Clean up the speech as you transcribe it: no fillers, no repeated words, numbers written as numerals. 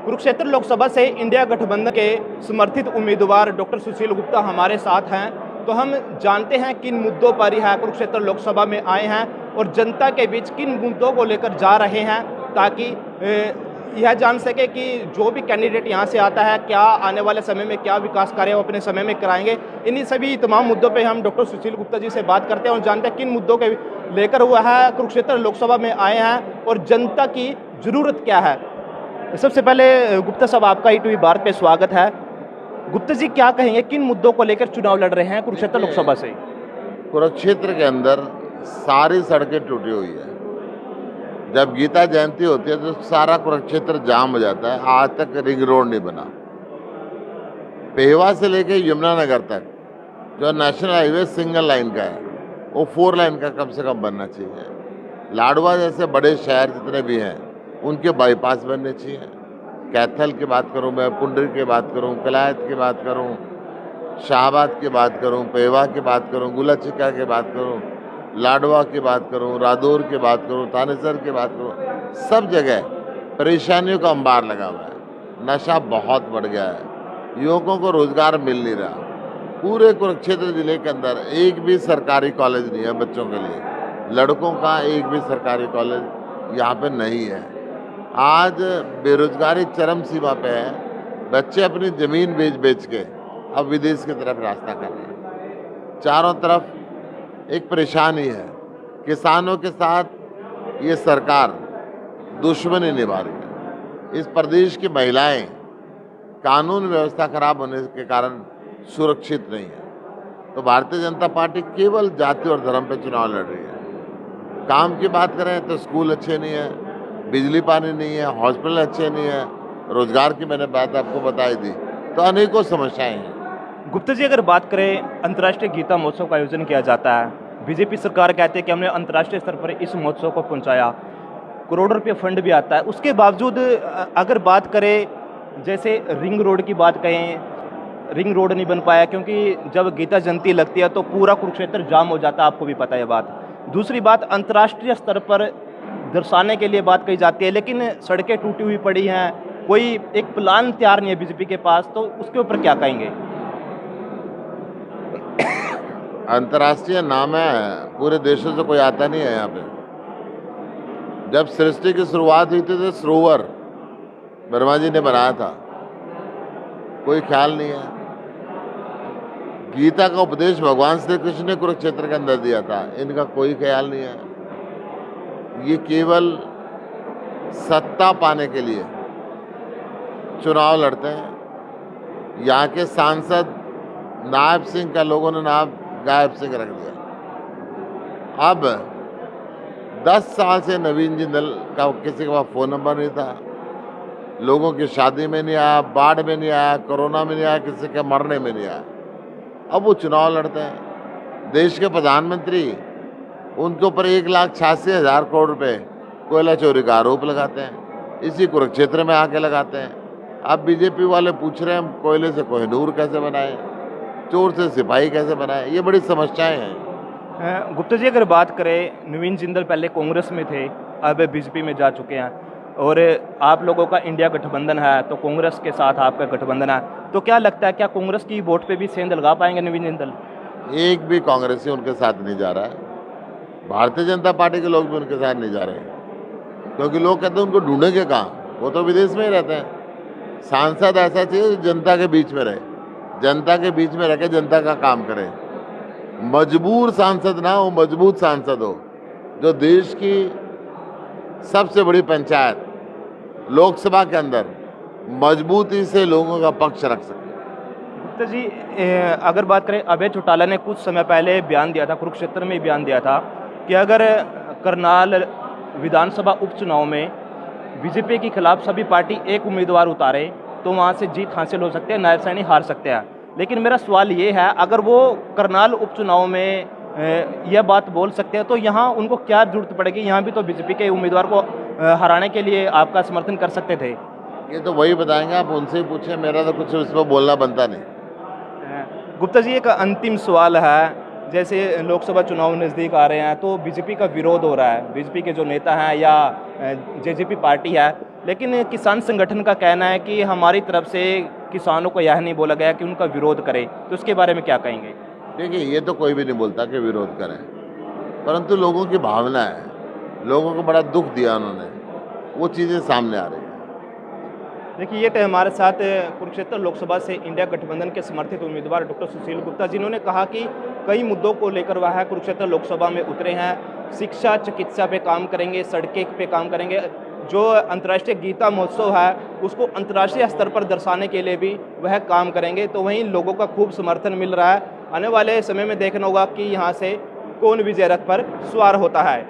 कुरुक्षेत्र लोकसभा से इंडिया गठबंधन के समर्थित उम्मीदवार डॉक्टर सुशील गुप्ता हमारे साथ हैं। तो हम जानते हैं किन मुद्दों पर यह कुरुक्षेत्र लोकसभा में आए हैं और जनता के बीच किन मुद्दों को लेकर जा रहे हैं, ताकि यह जान सके कि जो भी कैंडिडेट यहाँ से आता है क्या आने वाले समय में क्या विकास कार्य वो अपने समय में कराएंगे। इन्हीं सभी तमाम मुद्दों पे हम डॉक्टर सुशील गुप्ता जी से बात करते हैं और जानते हैं किन मुद्दों के लेकर हुआ है कुरुक्षेत्र लोकसभा में आए हैं और जनता की ज़रूरत क्या है। सबसे पहले गुप्ता साहब, आपका ई भारत पे स्वागत है। गुप्ता जी, क्या कहेंगे, किन मुद्दों को लेकर चुनाव लड़ रहे हैं कुरुक्षेत्र लोकसभा से? कुरुक्षेत्र के अंदर सारी सड़कें टूटी हुई है। जब गीता जयंती होती है तो सारा कुरुक्षेत्र जाम हो जाता है। आज तक रिंग रोड नहीं बना। पेहवा से लेके यमुनानगर तक जो नेशनल हाईवे सिंगल लाइन का है वो 4 लाइन का कम से कम बनना चाहिए। लाडवा जैसे बड़े शहर जितने भी हैं उनके बाईपास बनने चाहिए। कैथल की बात करूं, मैं पुंडरी की बात करूं, कलायत की बात करूं, शाहबाद की बात करूं, पेहवा की बात करूं, गुलाचिका की बात करूं, लाडवा की बात करूं, रादौर की बात करूं, थानेसर की बात करूं, सब जगह परेशानियों का अंबार लगा हुआ है। नशा बहुत बढ़ गया है, युवकों को रोजगार मिल नहीं रहा। पूरे कुरुक्षेत्र जिले के अंदर एक भी सरकारी कॉलेज नहीं है बच्चों के लिए। लड़कों का एक भी सरकारी कॉलेज यहाँ पे नहीं है। आज बेरोजगारी चरम सीमा पे है। बच्चे अपनी ज़मीन बेच बेच के अब विदेश की तरफ रास्ता कर रहे हैं। चारों तरफ एक परेशानी है। किसानों के साथ ये सरकार दुश्मनी निभा रही है। इस प्रदेश की महिलाएं कानून व्यवस्था खराब होने के कारण सुरक्षित नहीं है। तो भारतीय जनता पार्टी केवल जाति और धर्म पे चुनाव लड़ रही है। काम की बात करें तो स्कूल अच्छे नहीं है, बिजली पानी नहीं है, हॉस्पिटल अच्छे नहीं है, रोजगार की मैंने बात आपको बताई थी। तो अनेकों समस्याएं हैं। गुप्ता जी, अगर बात करें, अंतर्राष्ट्रीय गीता महोत्सव का आयोजन किया जाता है। बीजेपी सरकार कहती है कि हमने अंतर्राष्ट्रीय स्तर पर इस महोत्सव को पहुंचाया, करोड़ों रुपये फंड भी आता है। उसके बावजूद अगर बात करें, जैसे रिंग रोड की बात कहें, रिंग रोड नहीं बन पाया क्योंकि जब गीता जयंती लगती है तो पूरा कुरुक्षेत्र जाम हो जाता है, आपको भी पता है बात। दूसरी बात, अंतर्राष्ट्रीय स्तर पर दर्शाने के लिए बात कही जाती है, लेकिन सड़कें टूटी हुई पड़ी हैं, कोई एक प्लान तैयार नहीं है बीजेपी के पास। तो उसके ऊपर क्या कहेंगे? अंतर्राष्ट्रीय नाम है, पूरे देशों से कोई आता नहीं है यहाँ पे। जब सृष्टि की शुरुआत हुई थी तो सरोवर ब्रह्मा जी ने बनाया था, कोई ख्याल नहीं है। गीता का उपदेश भगवान श्री कृष्ण ने कुरुक्षेत्र के अंदर दिया था, इनका कोई ख्याल नहीं है। ये केवल सत्ता पाने के लिए चुनाव लड़ते हैं। यहाँ के सांसद नायब सिंह का लोगों ने नाम गायब सिंह रख दिया। अब 10 साल से नवीन जिंदल का किसी के पास फ़ोन नंबर नहीं था। लोगों की शादी में नहीं आया, बाढ़ में नहीं आया, कोरोना में नहीं आया, किसी के मरने में नहीं आया। अब वो चुनाव लड़ते हैं। देश के प्रधानमंत्री उनके ऊपर 1,86,000 करोड़ रुपए कोयला चोरी का आरोप लगाते हैं, इसी कुरुक्षेत्र में आके लगाते हैं। अब बीजेपी वाले पूछ रहे हैं हम कोयले से कोहिनूर कैसे बनाए, चोर से सिपाही कैसे बनाए। ये बड़ी समस्याएं हैं। गुप्ता जी, अगर बात करें, नवीन जिंदल पहले कांग्रेस में थे, अब बीजेपी में जा चुके हैं और आप लोगों का इंडिया गठबंधन है, तो कांग्रेस के साथ आपका गठबंधन है। तो क्या लगता है, क्या कांग्रेस की वोट पे भी सेंध लगा पाएंगे नवीन जिंदल? एक भी कांग्रेसी उनके साथ नहीं जा रहा है। भारतीय जनता पार्टी के लोग भी उनके साथ नहीं जा रहे हैं, क्योंकि लोग कहते हैं उनको ढूंढेंगे कहाँ, वो तो विदेश में ही रहते हैं। सांसद ऐसा चाहिए जो जनता के बीच में रहे, जनता के बीच में रह के जनता का काम करे। मजबूर सांसद ना हो, मजबूत सांसद हो, जो देश की सबसे बड़ी पंचायत लोकसभा के अंदर मजबूती से लोगों का पक्ष रख सके। गुप्ता जी, अगर बात करें, अभय चौटाला ने कुछ समय पहले बयान दिया था, कुरुक्षेत्र में बयान दिया था कि अगर करनाल विधानसभा उपचुनाव में बीजेपी के खिलाफ सभी पार्टी एक उम्मीदवार उतारे तो वहाँ से जीत हासिल हो सकती है, नायब सैनी हार सकते हैं। लेकिन मेरा सवाल ये है, अगर वो करनाल उपचुनाव में यह बात बोल सकते हैं तो यहाँ उनको क्या जरूरत पड़ेगी? यहाँ भी तो बीजेपी के उम्मीदवार को हराने के लिए आपका समर्थन कर सकते थे। ये तो वही बताएंगे, आप उनसे ही पूछें, मेरा तो कुछ इस पर बोलना बनता नहीं। गुप्ता जी, एक अंतिम सवाल है, जैसे लोकसभा चुनाव नज़दीक आ रहे हैं तो बीजेपी का विरोध हो रहा है। बीजेपी के जो नेता हैं या जेजेपी पार्टी है लेकिन किसान संगठन का कहना है कि हमारी तरफ से किसानों को यह नहीं बोला गया कि उनका विरोध करें, तो उसके बारे में क्या कहेंगे? देखिए, ये तो कोई भी नहीं बोलता कि विरोध करें, परंतु लोगों की भावना है, लोगों को बड़ा दुख दिया उन्होंने, वो चीज़ें सामने आ रही हैं। देखिए, ये थे हमारे साथ कुरुक्षेत्र लोकसभा से इंडिया गठबंधन के समर्थित उम्मीदवार डॉक्टर सुशील गुप्ता, जिन्होंने कहा कि कई मुद्दों को लेकर वह कुरुक्षेत्र लोकसभा में उतरे हैं। शिक्षा, चिकित्सा पे काम करेंगे, सड़कें पे काम करेंगे। जो अंतर्राष्ट्रीय गीता महोत्सव है, उसको अंतर्राष्ट्रीय स्तर पर दर्शाने के लिए भी वह काम करेंगे। तो वहीं लोगों का खूब समर्थन मिल रहा है। आने वाले समय में देखना होगा कि यहाँ से कौन विजय रथ पर सवार होता है।